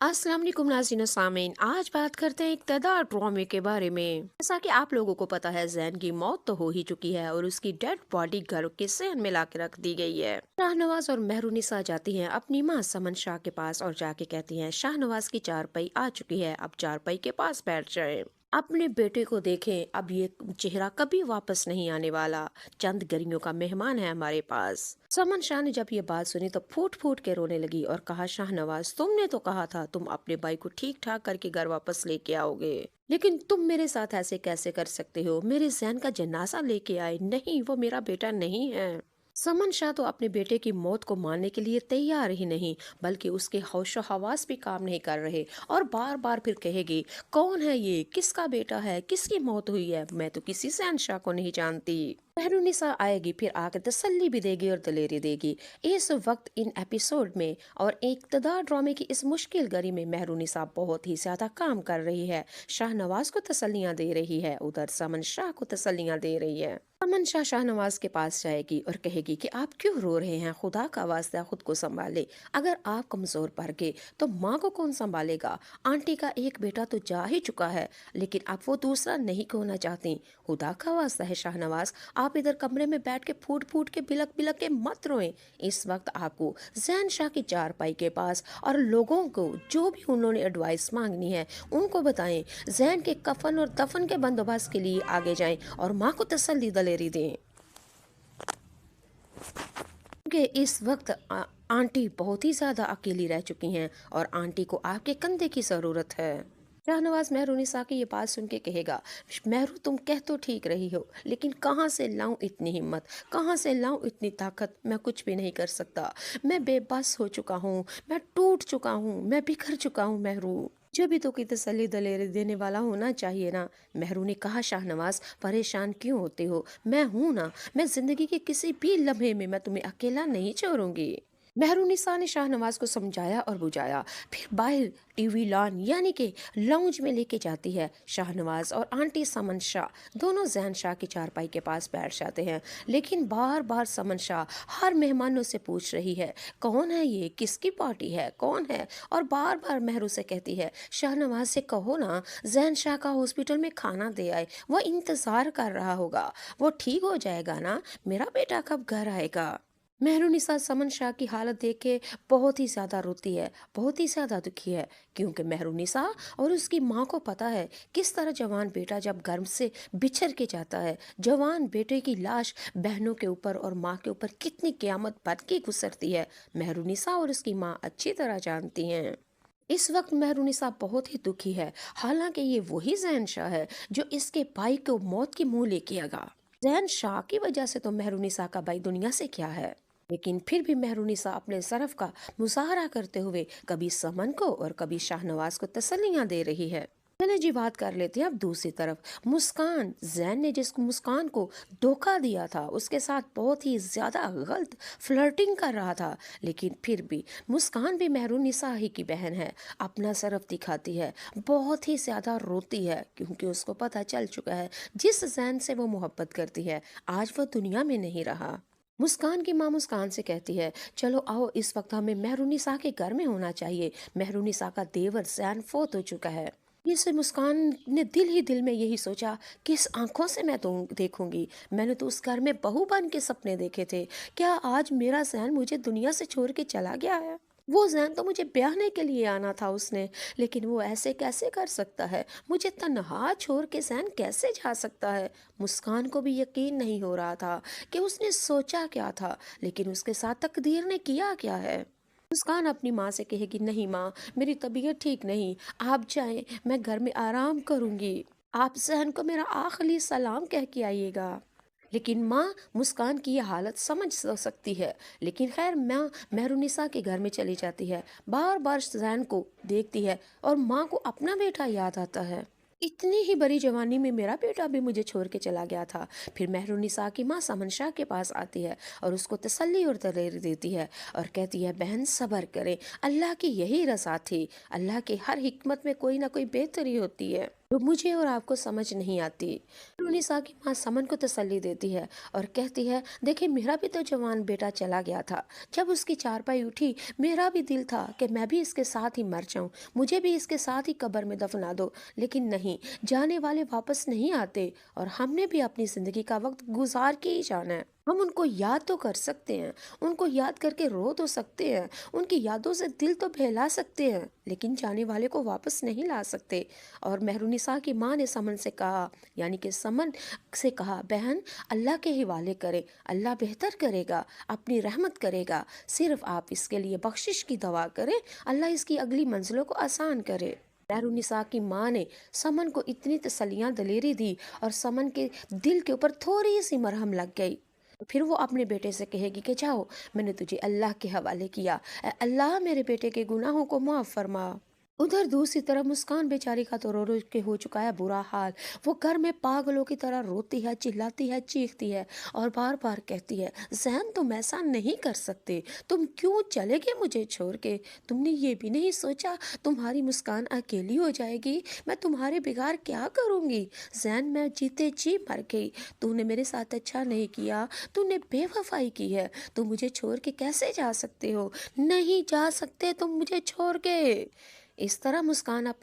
अस्सलाम वालेकुम नाज़रीन और सामीन। आज बात करते हैं इक़्तिदार ड्रामे के बारे में। जैसा कि आप लोगों को पता है, ज़ैन की मौत तो हो ही चुकी है और उसकी डेड बॉडी घर के सहन में ला के रख दी गई है। शाहनवाज और मेहरुनिसा जाती हैं अपनी माँ समन शाह के पास और जाके कहती हैं शाहनवाज की चारपाई आ चुकी है, अब चारपाई के पास बैठ जाए। अपने बेटे को देखें, अब ये चेहरा कभी वापस नहीं आने वाला, चंद गरियों का मेहमान है हमारे पास। समन शाह ने जब ये बात सुनी तो फूट फूट के रोने लगी और कहा, शाहनवाज तुमने तो कहा था तुम अपने भाई को ठीक ठाक करके घर वापस लेके आओगे, लेकिन तुम मेरे साथ ऐसे कैसे कर सकते हो? मेरे जैन का जनाजा लेके आए, नहीं वो मेरा बेटा नहीं है। समन शाह तो अपने बेटे की मौत को मानने के लिए तैयार ही नहीं, बल्कि उसके होशो हवास भी काम नहीं कर रहे और बार बार फिर कहेगी, कौन है ये, किसका बेटा है, किसकी मौत हुई है? मैं तो किसी शहनशाह को नहीं जानती। मेहरुनिसा आएगी, फिर आकर तसल्ली भी देगी और दलेरी देगी। इस वक्त इन एपिसोड में और इक़्तिदार ड्रामे की इस मुश्किल घड़ी में मेहरुनिसा बहुत ही ज्यादा काम कर रही है। शाहनवाज को तसल्लियां दे रही है, उधर समन शाह को तसल्लियां दे रही है। अमन शाह शाहनवाज के पास जाएगी और कहेगी कि आप क्यों रो रहे हैं, खुदा का वास्ता खुद को संभाले। अगर आप कमजोर पड़ गए तो माँ को कौन संभालेगा? आंटी का एक बेटा तो जा ही चुका है, लेकिन आप वो दूसरा नहीं खोना चाहती। खुदा का वास्ता है शाहनवाज, आप इधर कमरे में बैठ के फूट फूट के बिलक बिलक के मत रोएं। इस वक्त आपको जैन शाह की चारपाई के पास और लोगों को जो भी उन्होंने एडवाइस मांगनी है उनको बताएं। जैन के कफन और दफन के बंदोबस्त के लिए आगे जाएं और माँ को तसल्ली दलेरी दें कि इस वक्त आंटी बहुत ही ज्यादा अकेली रह चुकी हैं और आंटी को आपके कंधे की जरूरत है। शाहनवाज मेहरुनिसा की ये बात सुन के कहेगा, मेहरू तुम कह तो ठीक रही हो, लेकिन कहाँ से लाऊं इतनी हिम्मत, कहाँ से लाऊं इतनी ताकत? मैं कुछ भी नहीं कर सकता, मैं बेबस हो चुका हूँ, मैं टूट चुका हूँ, मैं बिखर चुका हूँ। मेहरू जो भी तो की तसल्ली दलेरी देने वाला होना चाहिए ना। मेहरू ने कहा, शाहनवाज परेशान क्यों होते हो, मैं हूं ना, मैं जिंदगी के किसी भी लम्हे में मैं तुम्हें अकेला नहीं छोड़ूंगी। मेहरुनिसा ने शाहनवाज को समझाया और बुझाया, फिर बाहर टीवी लॉन यानी कि लाउंज में लेके जाती है। शाहनवाज और आंटी समन शाह दोनों जैन शाह की चारपाई के पास बैठ जाते हैं, लेकिन बार बार समन शाह हर मेहमानों से पूछ रही है, कौन है ये, किसकी पार्टी है, कौन है? और बार बार मेहरू से कहती है, शाहनवाज से कहो ना जैन शाह का हॉस्पिटल में खाना दे आए, वो इंतजार कर रहा होगा, वो ठीक हो जाएगा ना, मेरा बेटा कब घर आएगा? मेहरुनिसा समन शाह की हालत देख के बहुत ही ज्यादा रोती है, बहुत ही ज्यादा दुखी है, क्योंकि मेहरुनिसा और उसकी माँ को पता है किस तरह जवान बेटा जब गर्भ से बिछड़ के जाता है, जवान बेटे की लाश बहनों के ऊपर और माँ के ऊपर कितनी क़यामत बन के गुजरती है, मेहरुनिसा और उसकी माँ अच्छी तरह जानती हैं। इस वक्त मेहरुनिसा बहुत ही दुखी है, हालांकि ये वही जैन शाह है जो इसके भाई को मौत की मुंह लेके आगा। जैन शाह की वजह से तो मेहरुनिसा का भाई दुनिया से क्या है, लेकिन फिर भी मेहरुनिसा अपने ज़रफ़ का मुजाहरा करते हुए कभी समन को और कभी शाहनवाज को तसल्लियां दे रही है। चले जी बात कर लेते हैं अब दूसरी तरफ मुस्कान। जैन ने जिस मुस्कान को धोखा दिया था, उसके साथ बहुत ही ज्यादा गलत फ्लर्टिंग कर रहा था, लेकिन फिर भी मुस्कान भी मेहरुनिसा ही की बहन है, अपना सरफ दिखाती है, बहुत ही ज्यादा रोती है, क्योंकि उसको पता चल चुका है जिस जैन से वो मोहब्बत करती है आज वो दुनिया में नहीं रहा। मुस्कान की माँ मुस्कान से कहती है, चलो आओ इस वक्त हमें मेहरुनिसा के घर में होना चाहिए, मेहरुनिसा का देवर जैन फोत हो चुका है। इससे मुस्कान ने दिल ही दिल में यही सोचा, किस आंखों से मैं तो देखूंगी, मैंने तो उस घर में बहू बन के सपने देखे थे, क्या आज मेरा जैन मुझे दुनिया से छोड़ के चला गया है? वो जैन तो मुझे ब्याहने के लिए आना था उसने, लेकिन वो ऐसे कैसे कर सकता है, मुझे तन्हा छोड़ के जैन कैसे जा सकता है? मुस्कान को भी यकीन नहीं हो रहा था कि उसने सोचा क्या था, लेकिन उसके साथ तकदीर ने किया क्या है। मुस्कान अपनी माँ से कहेगी, नहीं माँ, मेरी तबीयत ठीक नहीं, आप जाएं, मैं घर में आराम करूंगी, आप जहन को मेरा आखिरी सलाम कह के आइएगा। लेकिन माँ मुस्कान की यह हालत समझ सकती है, लेकिन खैर माँ मेहरुनिसा के घर में चली जाती है, बार बार जैन को देखती है और माँ को अपना बेटा याद आता है, इतनी ही बड़ी जवानी में मेरा बेटा भी मुझे छोड़ के चला गया था। फिर मेहरुनिसा की माँ समन शाह के पास आती है और उसको तसल्ली और दलेरी देती है और कहती है, बहन सब्र करे, अल्लाह की यही रज़ा थी, अल्लाह के हर हिकमत में कोई ना कोई बेहतरी होती है। जो मुझे और आपको समझ नहीं आती। रुनिसा की माँ समन को तसल्ली देती है और कहती है, देखिए मेरा भी तो जवान बेटा चला गया था। जब उसकी चारपाई उठी, मेरा भी दिल था कि मैं भी इसके साथ ही मर जाऊं, मुझे भी इसके साथ ही कब्र में दफना दो। लेकिन नहीं, जाने वाले वापस नहीं आते और हमने भी अपनी जिंदगी का वक्त गुजार के ही जाना है। हम उनको याद तो कर सकते हैं, उनको याद करके रो तो सकते हैं, उनकी यादों से दिल तो बहला सकते हैं, लेकिन जाने वाले को वापस नहीं ला सकते। और मेहरुनिसा की माँ ने समन से कहा, यानी कि समन से कहा, बहन अल्लाह के हवाले करें, अल्लाह बेहतर करेगा, अपनी रहमत करेगा, सिर्फ आप इसके लिए बख्शिश की दुआ करें, अल्लाह इसकी अगली मंजिलों को आसान करे। मेहरुनिसा की माँ ने समन को इतनी तसल्लियाँ दलेरी दी और समन के दिल के ऊपर थोड़ी सी मरहम लग गई। फिर वो अपने बेटे से कहेगी कि जाओ, मैंने तुझे अल्लाह के हवाले किया, ए अल्लाह मेरे बेटे के गुनाहों को माफ़ फरमा। उधर दूसरी तरफ मुस्कान बेचारी का तो रो रो के हो चुका है बुरा हाल। वो घर में पागलों की तरह रोती है, चिल्लाती है, चीखती है और बार बार कहती है, जैन तुम ऐसा नहीं कर सकते, तुम क्यों चले गए मुझे छोड़ के? तुमने ये भी नहीं सोचा तुम्हारी मुस्कान अकेली हो जाएगी, मैं तुम्हारे बिगाड़ क्या करूंगी? जैन मैं जीते जी मर गई, तूने मेरे साथ अच्छा नहीं किया, तूने बेवफाई की है, तुम मुझे छोड़ के कैसे जा सकते हो? नहीं जा सकते तुम मुझे छोड़ के। इस तरह मुस्कान अपने